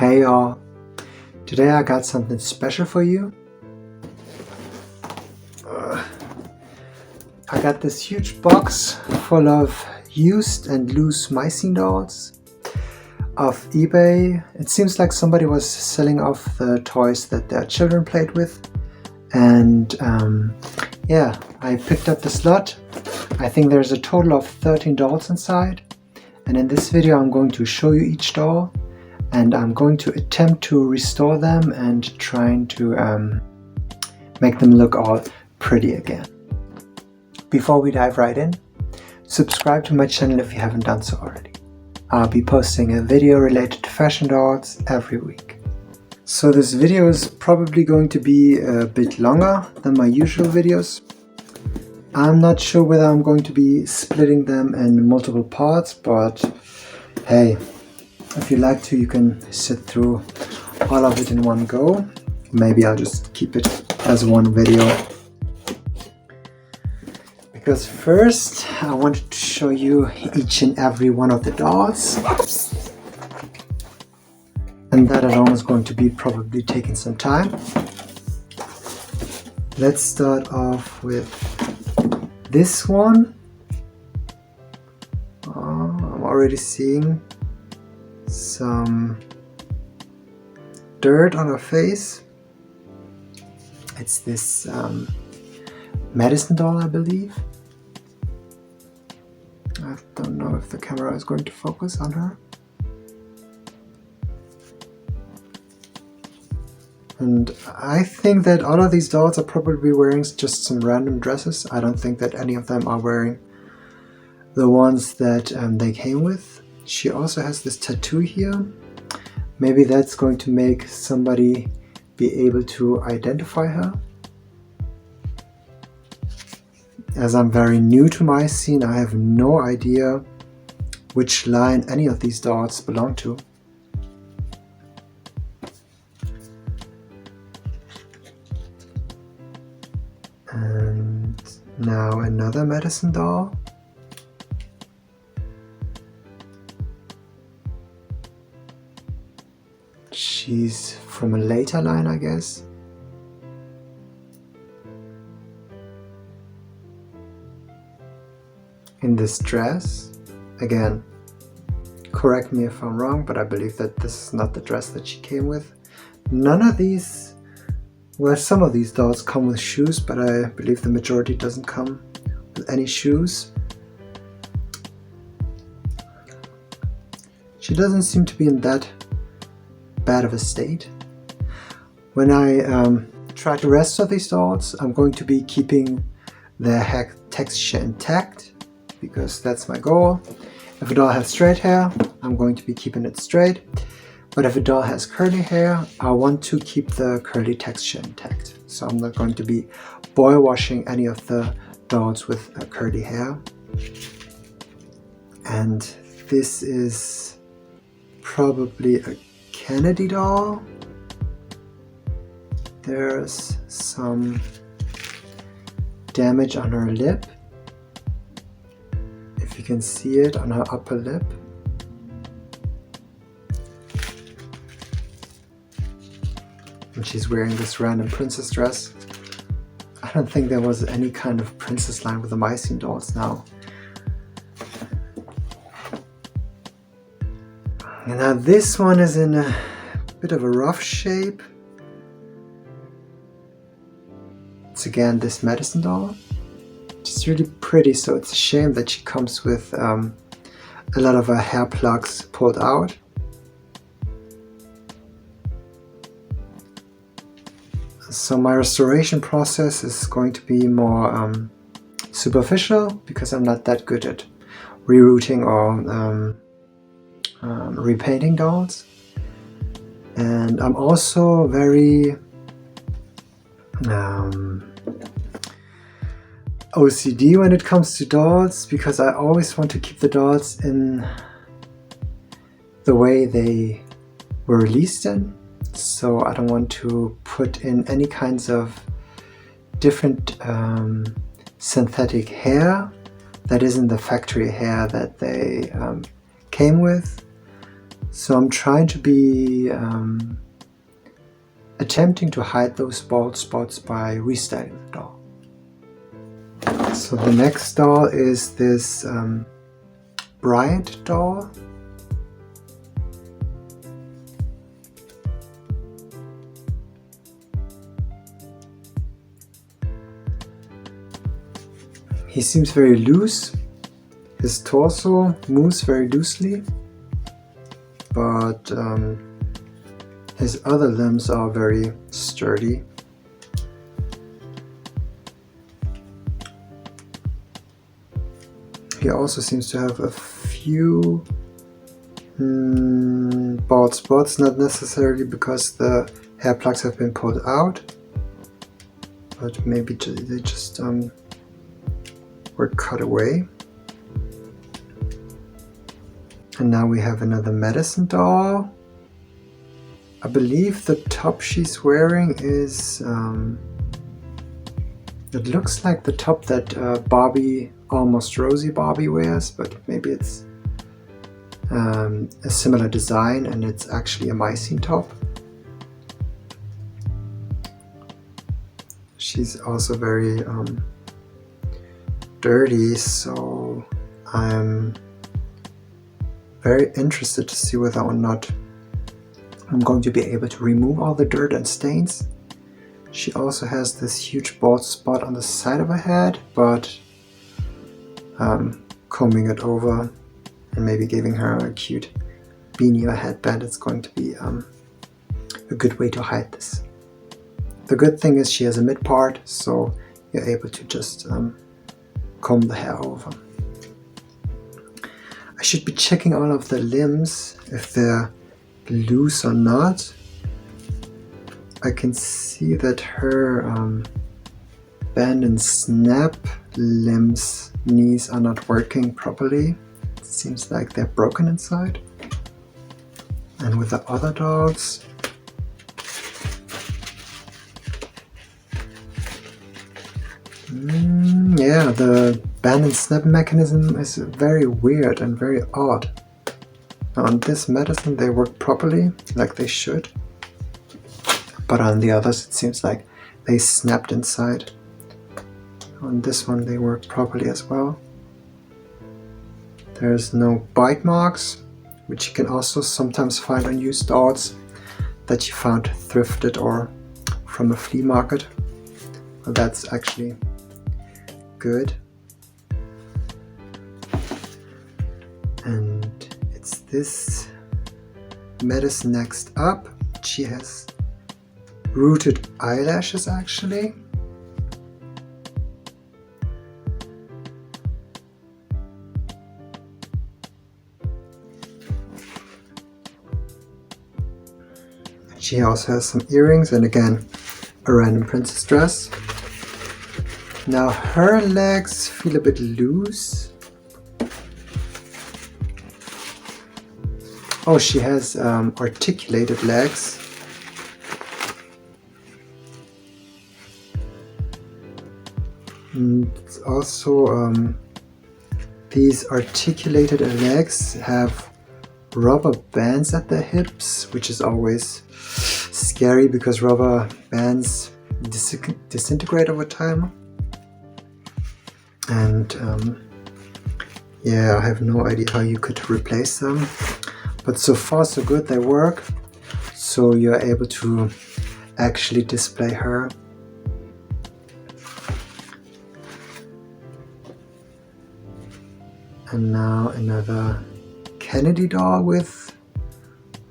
Hey y'all, today I got something special for you. I got this huge box full of used and loose mycene dolls off eBay. It seems like somebody was selling off the toys that their children played with, and yeah, I picked up this lot. I think there's a total of 13 dolls inside, and in this video I'm going to show you each doll, and I'm going to attempt to restore them and trying to make them look all pretty again. Before we dive right in, subscribe to my channel if you haven't done so already. I'll be posting a video related to fashion dolls every week. So this video is probably going to be a bit longer than my usual videos. I'm not sure whether I'm going to be splitting them in multiple parts, but hey, if you like to, you can sit through all of it in one go. Maybe I'll just keep it as one video. Because first, I wanted to show you each and every one of the dolls. And that alone is going to be probably taking some time. Let's start off with this one. I'm already seeing some dirt on her face. It's this medicine doll, I believe. I don't know if the camera is going to focus on her. And I think that all of these dolls are probably wearing just some random dresses. I don't think that any of them are wearing the ones that they came with. She also has this tattoo here. Maybe that's going to make somebody be able to identify her. As I'm very new to mycene, I have no idea which line any of these dolls belong to. And now another medicine doll. She's from a later line, I guess. In this dress, again, correct me if I'm wrong, but I believe that this is not the dress that she came with. None of these, well, some of these dolls come with shoes, but I believe the majority doesn't come with any shoes. She doesn't seem to be in that bad of a state. When I try to restore these dolls, I'm going to be keeping their hair texture intact, because that's my goal. If a doll has straight hair, I'm going to be keeping it straight. But if a doll has curly hair, I want to keep the curly texture intact. So I'm not going to be boil washing any of the dolls with curly hair. And this is probably a Kennedy doll. There's some damage on her lip. If you can see it on her upper lip. And she's wearing this random princess dress. I don't think there was any kind of princess line with the mycene dolls now. And now this one is in a bit of a rough shape. It's again this medicine doll. She's really pretty, so it's a shame that she comes with a lot of her hair plugs pulled out. So my restoration process is going to be more superficial, because I'm not that good at rerouting or repainting dolls. And I'm also very OCD when it comes to dolls, because I always want to keep the dolls in the way they were released in. So I don't want to put in any kinds of different synthetic hair that isn't the factory hair that they came with. So I'm trying to be attempting to hide those bald spots by restyling the doll. So the next doll is this Bryant doll. He seems very loose. His torso moves very loosely, but his other limbs are very sturdy. He also seems to have a few bald spots, not necessarily because the hair plugs have been pulled out, but maybe they just were cut away. And now we have another medicine doll. I believe the top she's wearing is it looks like the top that Barbie, Almost Rosie Barbie wears, but maybe it's a similar design and it's actually a mycene top. She's also very dirty, so I'm very interested to see whether or not I'm going to be able to remove all the dirt and stains. She also has this huge bald spot on the side of her head, but combing it over and maybe giving her a cute beanie or headband is going to be a good way to hide this. The good thing is she has a mid part, so you're able to just comb the hair over. I should be checking all of the limbs if they're loose or not. I can see that her bend and snap limbs, knees are not working properly. It seems like they're broken inside. And with the other dogs, yeah, the bend and snap mechanism is very weird and very odd. On this medicine they work properly, like they should, but on the others it seems like they snapped inside. On this one they work properly as well. There's no bite marks, which you can also sometimes find on used dolls that you found thrifted or from a flea market. Well, that's actually good. And it's this medicine next up. She has rooted eyelashes actually. She also has some earrings and again a random princess dress. Now her legs feel a bit loose. Oh, she has articulated legs. And it's also these articulated legs have rubber bands at the hips, which is always scary because rubber bands disintegrate over time. And yeah, I have no idea how you could replace them, but so far so good, they work, so you're able to actually display her. And now another Kennedy doll with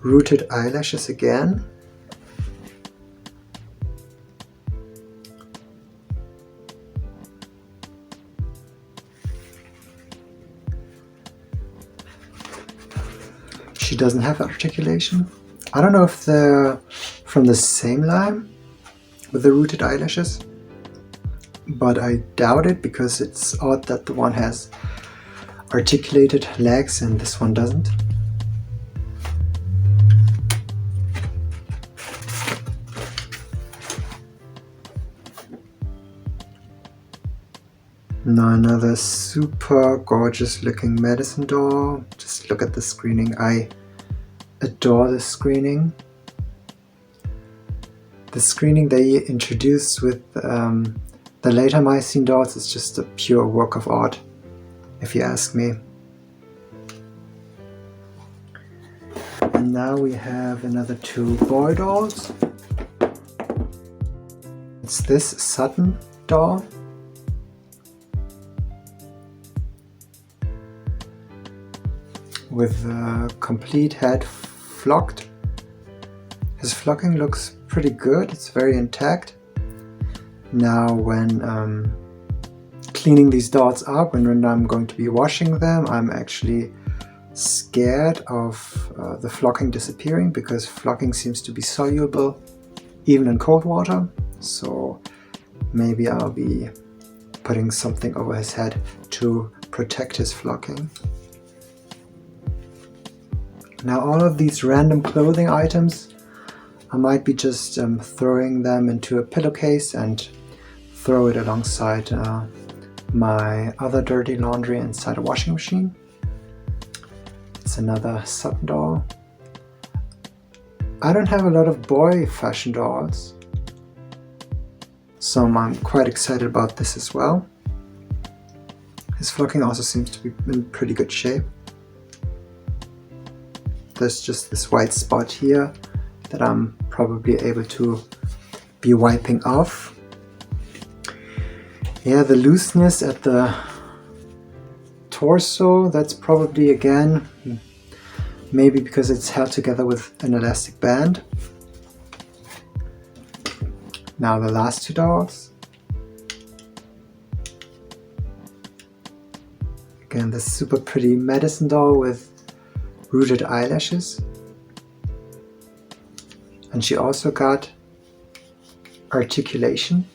rooted eyelashes again. She doesn't have articulation. I don't know if they're from the same line with the rooted eyelashes, but I doubt it because it's odd that the one has articulated legs and this one doesn't. Now another super gorgeous looking medicine doll. Just look at the screening. I adore this screening. The screening they introduced with the later Mycene dolls is just a pure work of art, if you ask me. And now we have another two boy dolls. It's this Sutton doll. With the complete head flocked. His flocking looks pretty good, it's very intact. Now when cleaning these dolls up and when I'm going to be washing them, I'm actually scared of the flocking disappearing, because flocking seems to be soluble even in cold water. So maybe I'll be putting something over his head to protect his flocking. Now all of these random clothing items, I might be just throwing them into a pillowcase and throw it alongside my other dirty laundry inside a washing machine. It's another Sutton doll. I don't have a lot of boy fashion dolls, so I'm quite excited about this as well. His flocking also seems to be in pretty good shape. There's just this white spot here that I'm probably able to be wiping off. Yeah, the looseness at the torso, that's probably again maybe because it's held together with an elastic band. Now the last two dolls. Again, this super pretty medicine doll with rooted eyelashes. And she also got articulation.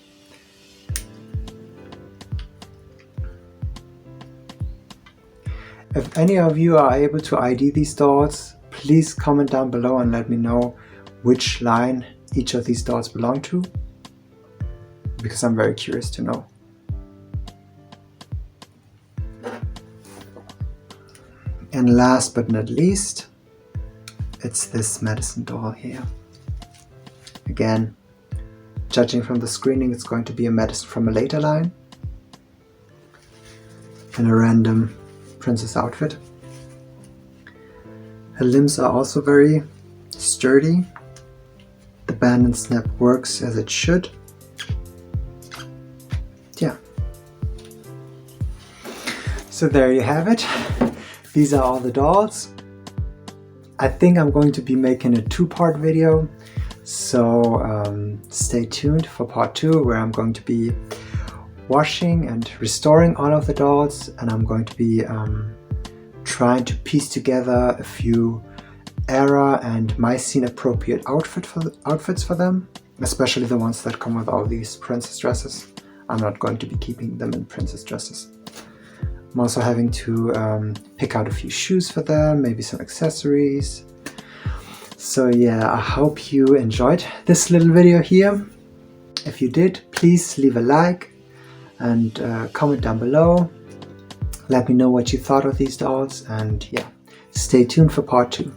If any of you are able to ID these dolls, please comment down below and let me know which line each of these dolls belong to, because I'm very curious to know. And last but not least, it's this medicine doll here. Again, judging from the screening, it's going to be a medicine from a later line in a random princess outfit. Her limbs are also very sturdy. The band and snap works as it should. Yeah. So there you have it. These are all the dolls. I think I'm going to be making a two-part video, so stay tuned for part 2, where I'm going to be washing and restoring all of the dolls, and I'm going to be trying to piece together a few era and Mycene appropriate outfits for them, especially the ones that come with all these princess dresses. I'm not going to be keeping them in princess dresses. I'm also having to pick out a few shoes for them, maybe some accessories. So yeah, I hope you enjoyed this little video here. If you did, please leave a like and comment down below. Let me know what you thought of these dolls, and yeah, stay tuned for part 2.